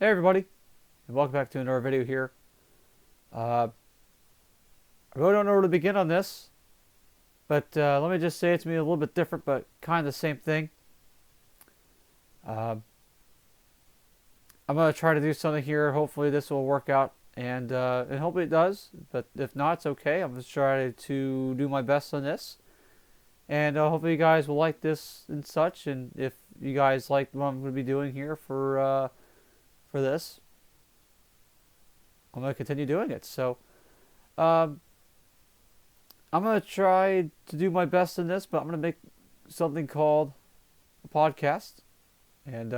Hey everybody, and welcome back to another video here. I really don't know where to begin on this, but let me just say it's me a little bit different, but kind of the same thing. Uh, I'm going to try to do something here. Hopefully this will work out, and hopefully it does, but if not, it's okay. I'm just trying to do my best on this, and hopefully you guys will like this and such, and if you guys like what I'm going to be doing here for this, I'm going to continue doing it. So, um, I'm going to try to do my best in this, but I'm going to make something called a podcast. And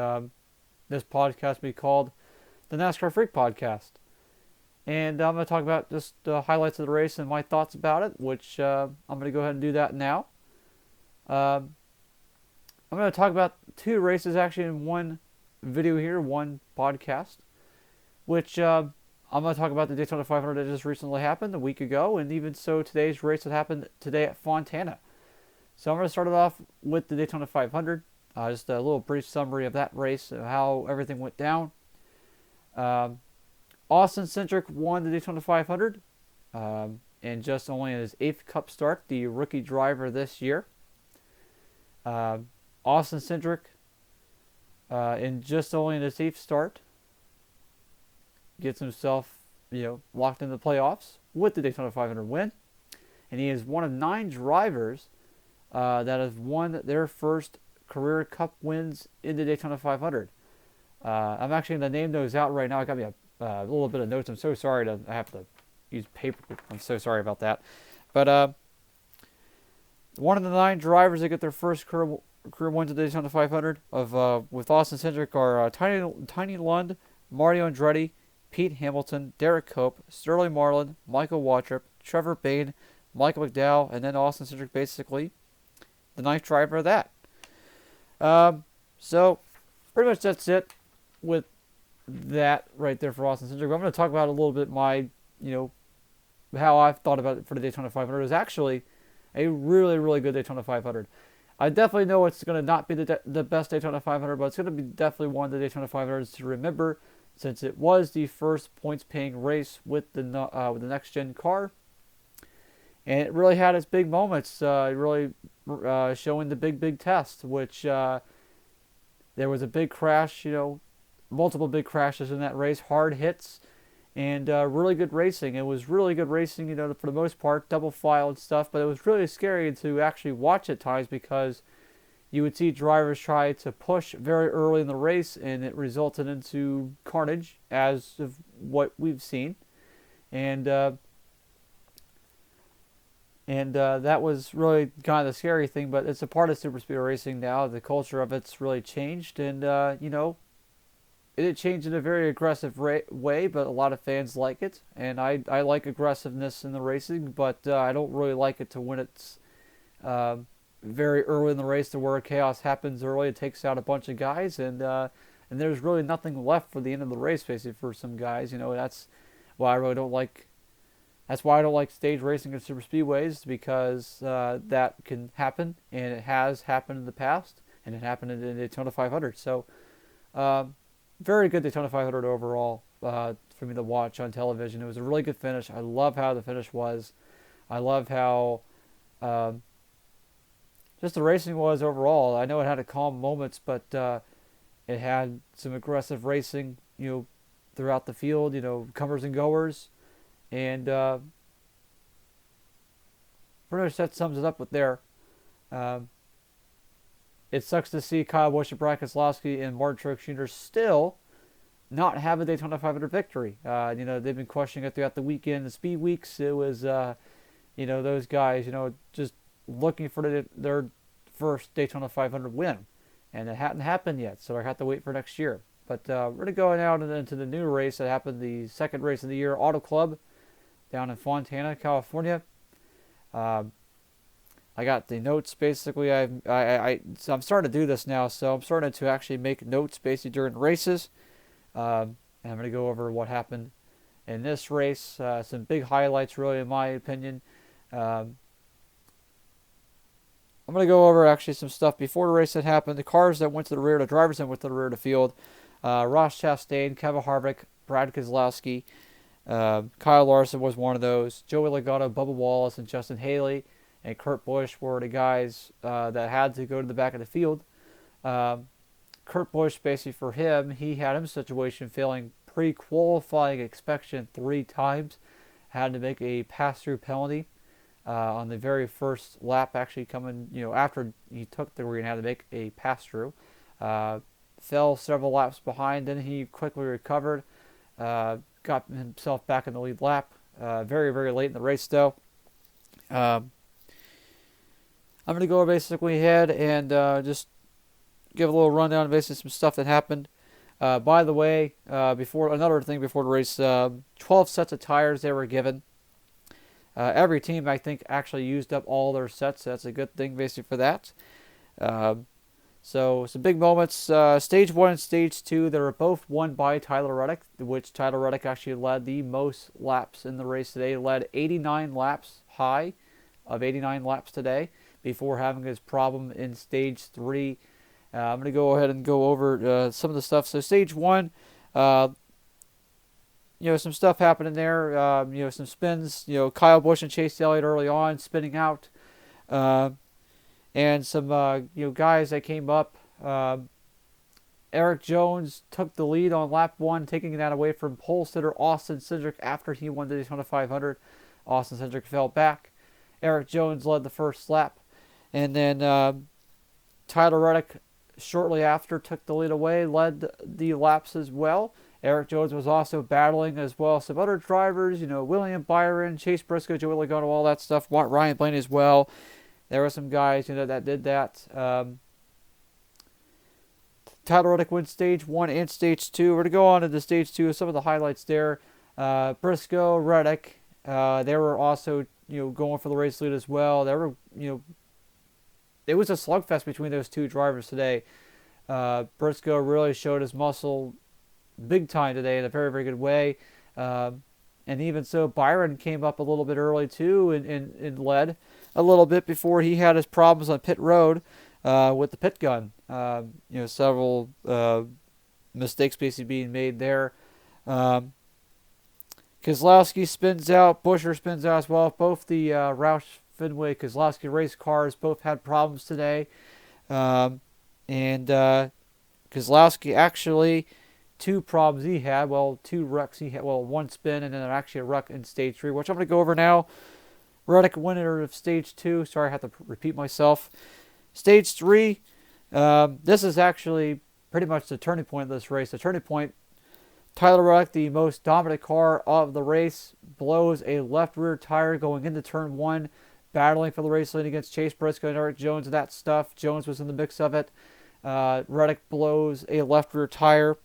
this podcast will be called the NASCAR Freak Podcast. And I'm going to talk about just the highlights of the race and my thoughts about it, which I'm going to go ahead and do that now. I'm going to talk about two races actually in one video here, one podcast, which I'm going to talk about the Daytona 500 that just recently happened a week ago, and even so today's race that happened today at Fontana. So I'm going to start it off with the Daytona 500, just a little brief summary of that race, of how everything went down. Austin Cindric won the Daytona 500, and just only in his 8th Cup start, the rookie driver this year. Austin Cindric, in just only in his 8th start, gets himself, locked in the playoffs with the Daytona 500 win. And he is one of 9 drivers that have won their first career Cup wins in the Daytona 500. I'm actually going to name those out right now. I got me a little bit of notes. I'm so sorry I have to use paper. I'm so sorry about that. But one of the 9 drivers that get their first career wins at the Daytona 500 with Austin Cindric are Tiny Lund, Mario Andretti, Pete Hamilton, Derek Cope, Sterling Marlin, Michael Waltrip, Trevor Bayne, Michael McDowell, and then Austin Cindric, basically the 9th driver of that. So pretty much that's it with that right there for Austin Cindric. I'm going to talk about a little bit my, how I've thought about it for the Daytona 500. It was actually a really, really good Daytona 500. I definitely know it's going to not be the best Daytona 500, but it's going to be definitely one of the Daytona 500s to remember, since it was the first points-paying race with the next-gen car. And it really had its big moments, really showing the big test, which there was a big crash, multiple big crashes in that race, hard hits, and really good racing. It was really good racing, for the most part, double file and stuff, but it was really scary to actually watch at times because you would see drivers try to push very early in the race, and it resulted into carnage, as of what we've seen. And that was really kind of the scary thing, but it's a part of super speed racing now. The culture of it's really changed, and it changed in a very aggressive way, but a lot of fans like it, and I like aggressiveness in the racing, but I don't really like it to when it's very early in the race to where chaos happens early. It takes out a bunch of guys, and there's really nothing left for the end of the race, basically, for some guys. That's why I really don't like. That's why I don't like stage racing in super speedways, because that can happen, and it has happened in the past, and it happened in the Daytona 500. So, very good Daytona 500 overall for me to watch on television. It was a really good finish. I love how the finish was. I love how just the racing was overall. I know it had a calm moments, but it had some aggressive racing, throughout the field, comers and goers. And pretty much that sums it up with there. It sucks to see Kyle Busch and Brad Keselowski and Martin Truex Jr. still not have a Daytona 500 victory. They've been questioning it throughout the weekend. The speed weeks, it was, those guys, just looking for their first Daytona 500 win. And it hadn't happened yet, so I have to wait for next year. But we're going to go out into the new race that happened, the second race of the year, Auto Club, down in Fontana, California. I got the notes, basically. So I'm starting to do this now, so I'm starting to actually make notes basically during races. And I'm going to go over what happened in this race. Some big highlights, really, in my opinion. I'm going to go over actually some stuff before the race that happened. The cars that went to the rear, the drivers that went to the rear of the field. Ross Chastain, Kevin Harvick, Brad Keselowski, Kyle Larson was one of those. Joey Logano, Bubba Wallace, and Justin Haley, and Kurt Busch were the guys that had to go to the back of the field. Kurt Busch, basically for him, he had him a situation failing pre-qualifying inspection 3 times, had to make a pass-through penalty on the very first lap, actually coming, after he took the green, had to make a pass-through. Fell several laps behind, then he quickly recovered, got himself back in the lead lap, very, very late in the race though. I'm going to go basically ahead and just give a little rundown of basically some stuff that happened. By the way, before the race, 12 sets of tires they were given. Every team, I think, actually used up all their sets. So that's a good thing, basically, for that. So some big moments. Stage 1 and Stage 2, they were both won by Tyler Reddick, which Tyler Reddick actually led the most laps in the race today. He led 89 laps, high of 89 laps today, before having his problem in Stage 3. I'm going to go ahead and go over some of the stuff. So Stage 1, some stuff happening there. Some spins. Kyle Busch and Chase Elliott early on spinning out. And some guys that came up. Eric Jones took the lead on lap 1, taking that away from pole sitter Austin Cindric after he won the Daytona 500. Austin Cindric fell back. Eric Jones led the first lap. And then Tyler Reddick, shortly after, took the lead away, led the laps as well. Eric Jones was also battling as well. Some other drivers, William Byron, Chase Briscoe, Joey Logano, all that stuff. Ryan Blaney as well. There were some guys, that did that. Tyler Reddick wins Stage 1 and Stage 2. We're going to go on to Stage 2. Some of the highlights there. Briscoe, Reddick, they were also, going for the race lead as well. They were, it was a slugfest between those two drivers today. Briscoe really showed his muscle big time today in a very, very good way. And even so, Byron came up a little bit early too and led a little bit before he had his problems on pit road with the pit gun. Several mistakes basically being made there. Keselowski spins out. Buescher spins out as well. Both the Roush Fenway Keselowski race cars both had problems today. And Keselowski actually, 2 problems he had. 2 wrecks he had. 1 spin and then actually a wreck in Stage 3, which I'm going to go over now. Reddick winner of Stage 2. Sorry, I have to repeat myself. Stage 3, this is actually pretty much the turning point of this race. The turning point, Tyler Reddick, the most dominant car of the race, blows a left rear tire going into Turn 1, battling for the race lead against Chase Briscoe and Eric Jones and that stuff. Jones was in the mix of it. Reddick blows a left rear tire.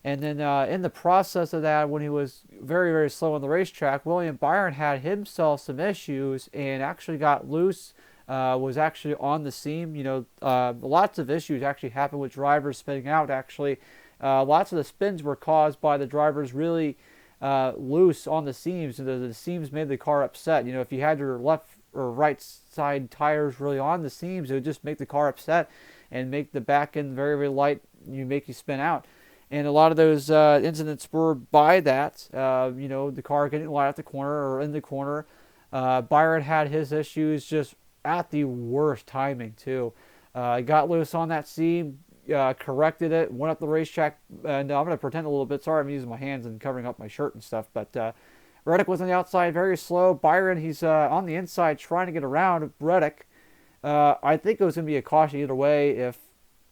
And then in the process of that, when he was very, very slow on the racetrack, William Byron had himself some issues and actually got loose, was actually on the seam. Lots of issues actually happened with drivers spinning out, actually. Lots of the spins were caused by the drivers really loose on the seams. And the seams made the car upset. If you had your left or right side tires really on the seams, it would just make the car upset and make the back end very, very light. Make you spin out. And a lot of those incidents were by that, the car getting light at the corner or in the corner. Byron had his issues just at the worst timing, too. Got loose on that seam, corrected it, went up the racetrack. And I'm going to pretend a little bit. Sorry, I'm using my hands and covering up my shirt and stuff. But Reddick was on the outside, very slow. Byron, he's on the inside trying to get around Reddick. I think it was going to be a caution either way if,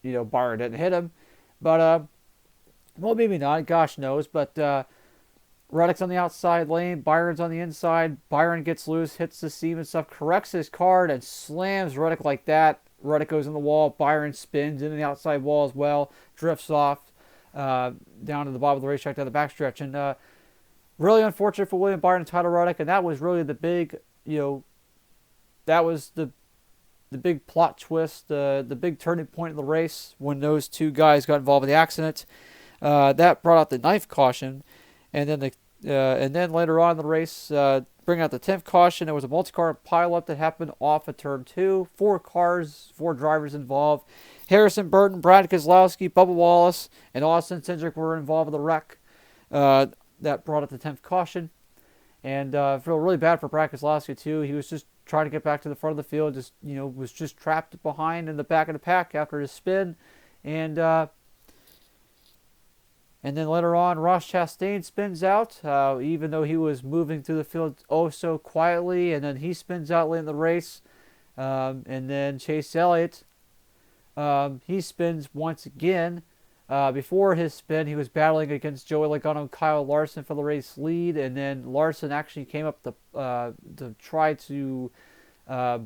Byron didn't hit him. But well, maybe not. Gosh knows. But Reddick's on the outside lane. Byron's on the inside. Byron gets loose, hits the seam and stuff, corrects his car, and slams Reddick like that. Reddick goes in the wall. Byron spins into the outside wall as well. Drifts off down to the bottom of the racetrack down the backstretch. And really unfortunate for William Byron and Tyler Reddick. And that was really the big, that was the big plot twist, the big turning point in the race when those 2 guys got involved in the accident. That brought out the 9th caution, and then later on in the race, bring out the 10th caution. There was a multi-car pileup that happened off of turn 2. 4 cars, 4 drivers involved. Harrison Burton, Brad Keselowski, Bubba Wallace, and Austin Cindric were involved with the wreck that brought up the 10th caution. And I feel really bad for Brad Keselowski, too. He was just trying to get back to the front of the field, was just trapped behind in the back of the pack after his spin. And then later on, Ross Chastain spins out, even though he was moving through the field oh so quietly. And then he spins out late in the race. And then Chase Elliott, he spins once again. Before his spin, he was battling against Joey Logano and Kyle Larson for the race lead. And then Larson actually came up to try to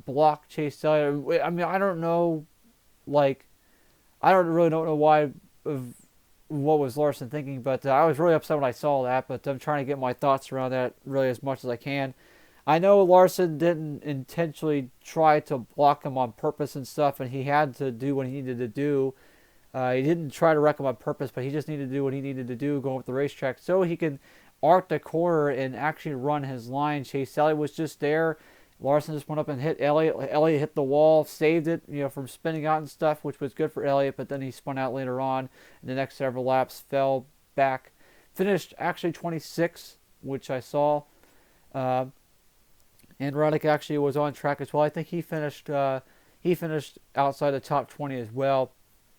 block Chase Elliott. I mean, I don't know, I don't really don't know why. What was Larson thinking, but I was really upset when I saw that, but I'm trying to get my thoughts around that really as much as I can. I know Larson didn't intentionally try to block him on purpose and stuff, and he had to do what he needed to do. He didn't try to wreck him on purpose, but he just needed to do what he needed to do going up the racetrack so he can arc the corner and actually run his line. Chase Elliott was just there. Larson just went up and hit Elliott. Elliott hit the wall, saved it, from spinning out and stuff, which was good for Elliott, but then he spun out later on. In the next several laps, fell back. Finished actually 26, which I saw. And Reddick actually was on track as well. I think he finished outside the top 20 as well.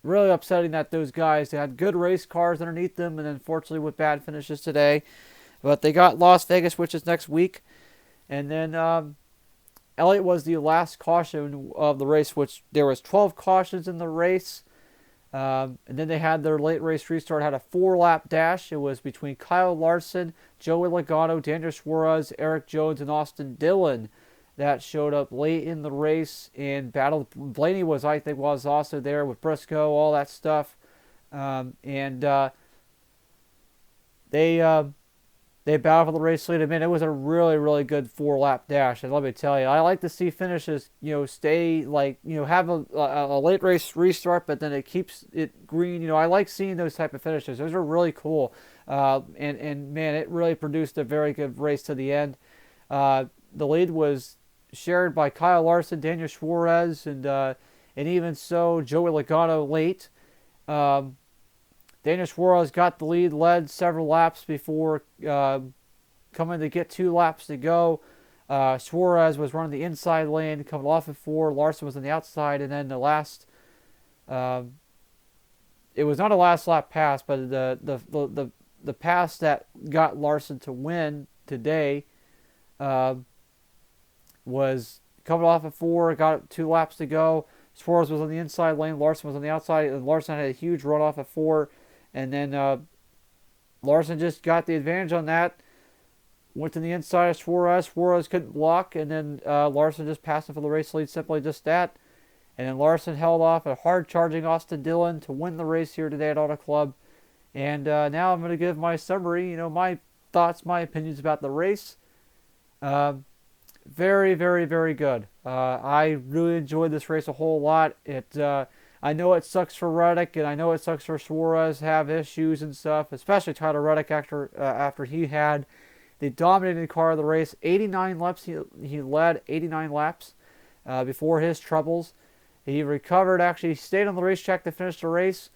Really upsetting that those guys, they had good race cars underneath them, and unfortunately with bad finishes today. But they got Las Vegas, which is next week. And then Elliott was the last caution of the race, which there was 12 cautions in the race. And then they had their late race restart, had a 4-lap dash. It was between Kyle Larson, Joey Logano, Daniel Suarez, Eric Jones, and Austin Dillon that showed up late in the race and battled. Blaney was also there with Briscoe, all that stuff. They battled for the race lead. I mean, it was a really, really good 4-lap dash. And let me tell you, I like to see finishes, stay have a late race restart, but then it keeps it green. I like seeing those type of finishes. Those are really cool. And man, it really produced a very good race to the end. The lead was shared by Kyle Larson, Daniel Suarez, and even so, Joey Logano late. Daniel Suarez got the lead, led several laps before coming to get 2 laps to go. Suarez was running the inside lane, coming off of 4. Larson was on the outside, and then the last, it was not a last lap pass, but the pass that got Larson to win today was coming off of 4, got 2 laps to go. Suarez was on the inside lane, Larson was on the outside, and Larson had a huge run off of 4. And then Larson just got the advantage on that. Went to the inside of Suarez. Suarez couldn't block. And then Larson just passed him for the race lead. Simply just that. And then Larson held off a hard-charging Austin Dillon to win the race here today at Auto Club. And now I'm going to give my summary. My thoughts, my opinions about the race. Very, very, very good. I really enjoyed this race a whole lot. I know it sucks for Reddick, and I know it sucks for Suarez to have issues and stuff, especially Tyler Reddick after he had the dominating car of the race. 89 laps, he led 89 laps before his troubles. He recovered, actually stayed on the racetrack to finish the race.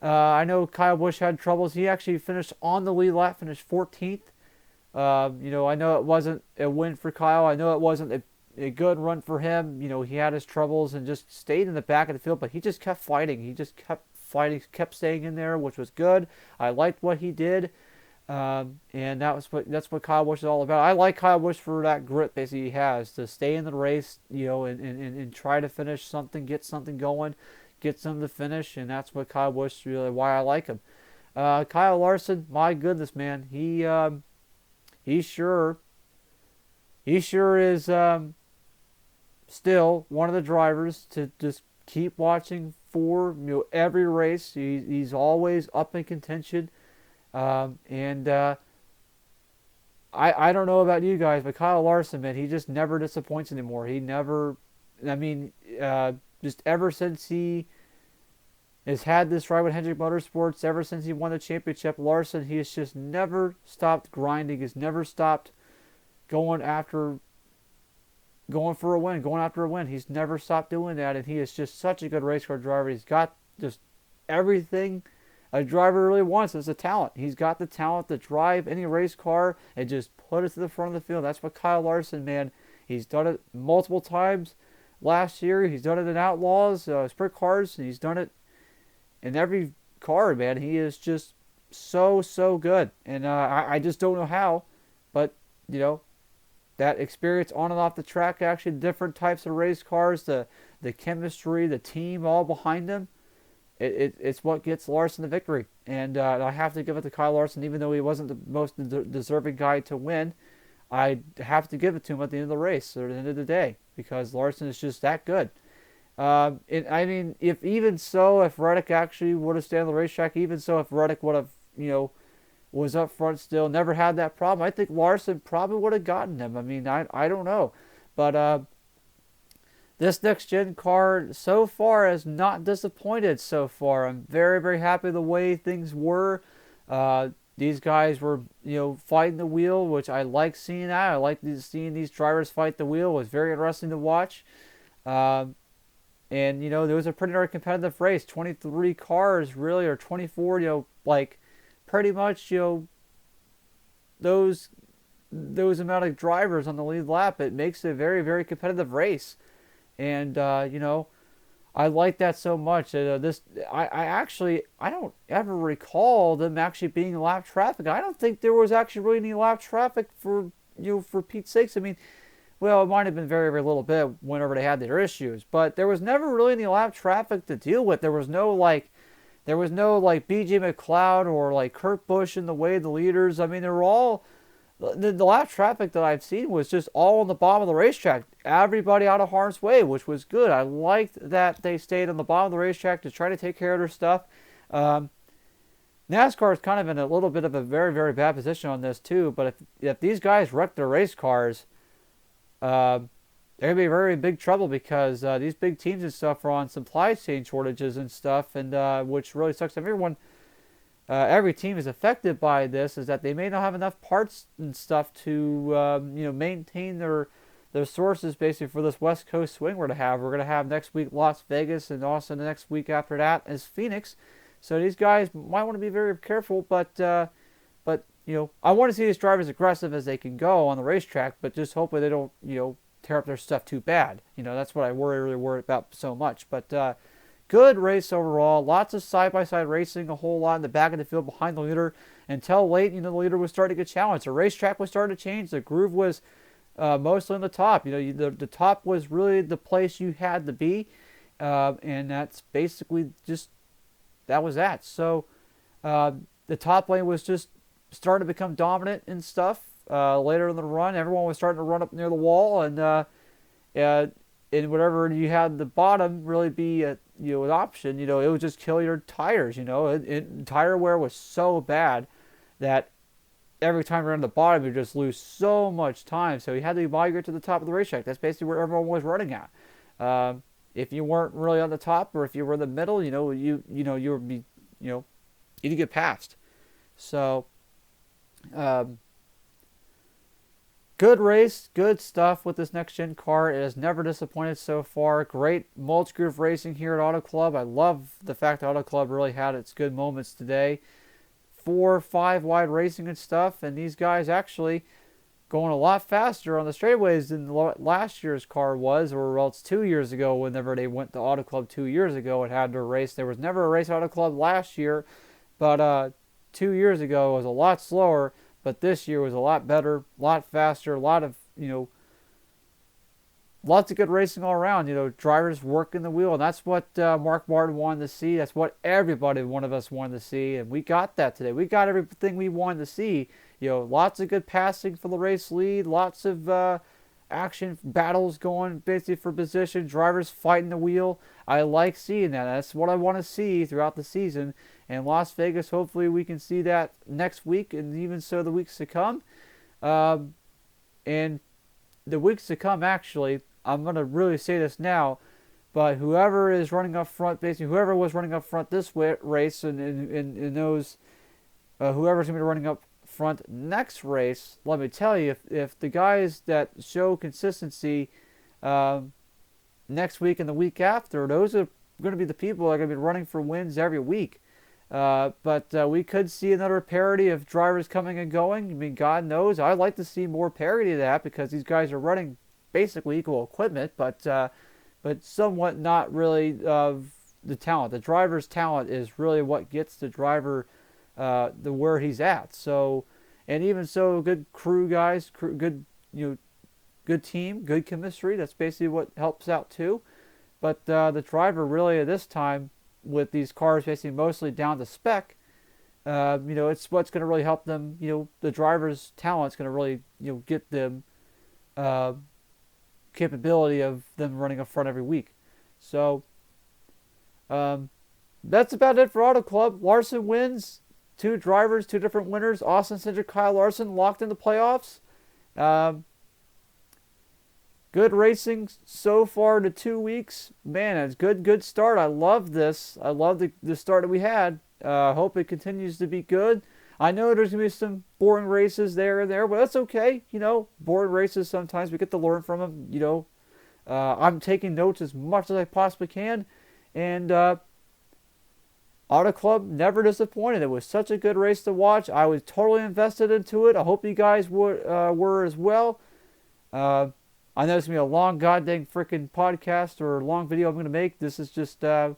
I know Kyle Busch had troubles. He actually finished on the lead lap, finished 14th. I know it wasn't a win for Kyle. I know it wasn't a good run for him. He had his troubles and just stayed in the back of the field, but he just kept fighting. He just kept fighting, kept staying in there, which was good. I liked what he did, and that's what Kyle Busch is all about. I like Kyle Busch for that grit basically he has to stay in the race, and try to finish something, get something going, get something to finish, and that's what Kyle Busch really why I like him. Kyle Larson, my goodness, man, he sure is still one of the drivers to just keep watching for. Every race. He's always up in contention. And I don't know about you guys, but Kyle Larson, man, he just never disappoints anymore. He never, just ever since he has had this ride with Hendrick Motorsports, ever since he won the championship, Larson, he has just never stopped grinding. He's never stopped going after going for a win, going after a win. He's never stopped doing that, and he is just such a good race car driver. He's got just everything a driver really wants is a talent. He's got the talent to drive any race car and just put it to the front of the field. That's what Kyle Larson, man, he's done it multiple times last year. He's done it in Outlaws, sprint cars, and he's done it in every car, man. He is just so good, and I just don't know how, but you know, that experience on and off the track, actually different types of race cars, the chemistry, the team all behind him, it's what gets Larson the victory. And I have to give it to Kyle Larson, even though he wasn't the most deserving guy to win. I have to give it to him at the end of the race, or at the end of the day, because Larson is just that good. I mean, if Reddick actually would have stayed on the racetrack, even so, if Reddick would have, was up front still, never had that problem, I think Larson probably would have gotten him. I mean, I don't know. But this next-gen car so far has not disappointed so far. I'm very, very happy the way things were. These guys were, fighting the wheel, which I like seeing that. I like seeing these drivers fight the wheel. It was very interesting to watch. And, there was a pretty darn competitive race. 23 cars, really, or 24, pretty much, those amount of drivers on the lead lap. It makes it a very, very competitive race. And, I like that so much. I don't ever recall them actually being in lap traffic. I don't think there was actually really any lap traffic for Pete's sakes. I mean, well, it might have been very, very little bit whenever they had their issues, but there was never really any lap traffic to deal with. There was no B.J. McLeod or Kurt Busch in the way of the leaders. I mean, they were all, the lap traffic that I've seen was just all on the bottom of the racetrack. Everybody out of harm's way, which was good. I liked that they stayed on the bottom of the racetrack to try to take care of their stuff. NASCAR is kind of in a little bit of a very, very bad position on this too, but if these guys wreck their race cars, they're going to be very big trouble, because these big teams and stuff are on supply chain shortages and stuff, and which really sucks. Every team is affected by this, is that they may not have enough parts and stuff to maintain their sources basically for this West Coast swing we're going to have. We're going to have next week Las Vegas, and also the next week after that is Phoenix. So these guys might want to be very careful, but I want to see these drivers aggressive as they can go on the racetrack, but just hopefully they don't tear up their stuff too bad. That's what I really worry about so much. But good race overall. Lots of side-by-side racing, a whole lot in the back of the field behind the leader until late. The leader was starting to get challenged. The racetrack was starting to change. The groove was mostly on the top. The top was really the place you had to be, and that's basically just that was that. So the top lane was just starting to become dominant and stuff. Later in the run, everyone was starting to run up near the wall, and whatever you had the bottom really be an option. It would just kill your tires. Tire wear was so bad that every time you're on the bottom, you just lose so much time. So you had to migrate to the top of the racetrack. That's basically where everyone was running at. If you weren't really on the top, or if you were in the middle, you would be you'd get passed. So. Good race, good stuff with this next-gen car. It has never disappointed so far. Great multi-groove racing here at Auto Club. I love the fact that Auto Club really had its good moments today. 4-5 wide racing and stuff, and these guys actually going a lot faster on the straightaways than last year's car was, or else 2 years ago, whenever they went to Auto Club 2 years ago and had their race. There was never a race at Auto Club last year, but 2 years ago was a lot slower. But this year was a lot better, a lot faster, a lot of, lots of good racing all around. Drivers working the wheel. And that's what Mark Martin wanted to see. That's what one of us wanted to see. And we got that today. We got everything we wanted to see. Lots of good passing for the race lead. Lots of action battles going basically for position. Drivers fighting the wheel. I like seeing that. That's what I want to see throughout the season. And Las Vegas, hopefully we can see that next week, and even so the weeks to come. And the weeks to come, actually, I'm going to really say this now, but whoever is running up front, basically whoever was running up front this race, and those, whoever's going to be running up front next race, let me tell you, if the guys that show consistency next week and the week after, those are going to be the people that are going to be running for wins every week. But we could see another parity of drivers coming and going. I mean, God knows. I'd like to see more parity of that because these guys are running basically equal equipment, but somewhat not really of the talent. The driver's talent is really what gets the driver where he's at. So, and even so, good crew guys, good good team, good chemistry. That's basically what helps out too. But the driver really at this time, with these cars basically mostly down to spec, it's what's going to really help them. The driver's talent's going to really get them capability of them running up front every week. So that's about it for Auto Club. Larson wins. 2 drivers, 2 different winners. Austin Cindric, Kyle Larson locked in the playoffs. Good racing so far to 2 weeks. Man, it's good start. I love this. I love the start that we had. Hope it continues to be good. I know there's going to be some boring races there and there, but that's okay. Boring races, sometimes we get to learn from them. I'm taking notes as much as I possibly can. And Auto Club never disappointed. It was such a good race to watch. I was totally invested into it. I hope you guys were as well. I know it's going to be a long goddamn freaking podcast or long video I'm going to make. This is just the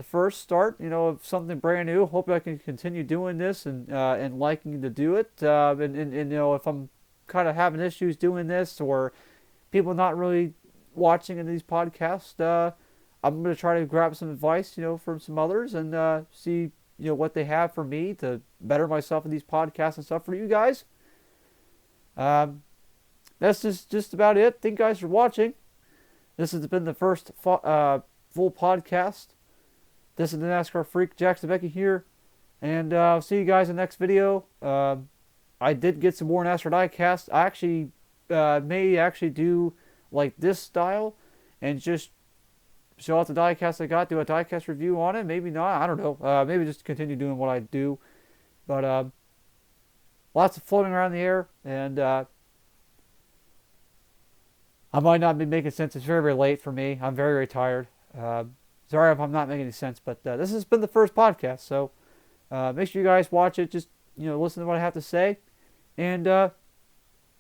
first start, of something brand new. Hope I can continue doing this and liking to do it. And if I'm kind of having issues doing this or people not really watching in these podcasts, I'm going to try to grab some advice, from some others and see, what they have for me to better myself in these podcasts and stuff for you guys. That's just about it. Thank you guys for watching. This has been the first full podcast. This is the NASCAR Freak, Jackson Becky here. And I'll see you guys in the next video. I did get some more NASCAR diecast. I actually may actually do like this style and just show off the diecast I got, do a diecast review on it. Maybe not. I don't know. Maybe just continue doing what I do. But lots of floating around the air. And I might not be making sense. It's very, very late for me. I'm very, very tired. Sorry if I'm not making any sense. But this has been the first podcast. So make sure you guys watch it. Just, listen to what I have to say. And this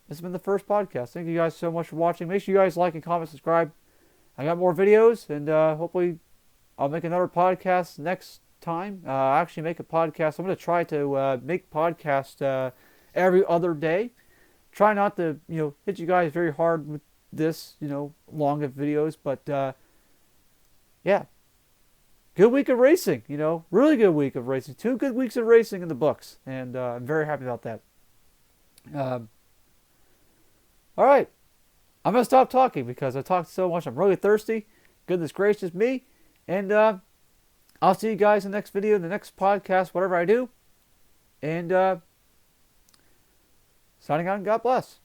has been the first podcast. Thank you guys so much for watching. Make sure you guys like and comment, subscribe. I got more videos, and hopefully I'll make another podcast next time. Actually make a podcast. I'm going to try to make podcasts every other day. Try not to, hit you guys very hard with this, long of videos. But, yeah. Good week of racing, Really good week of racing. 2 good weeks of racing in the books. And I'm very happy about that. All right. I'm going to stop talking because I talked so much. I'm really thirsty. Goodness gracious me. And I'll see you guys in the next video, the next podcast, whatever I do. And signing out and God bless.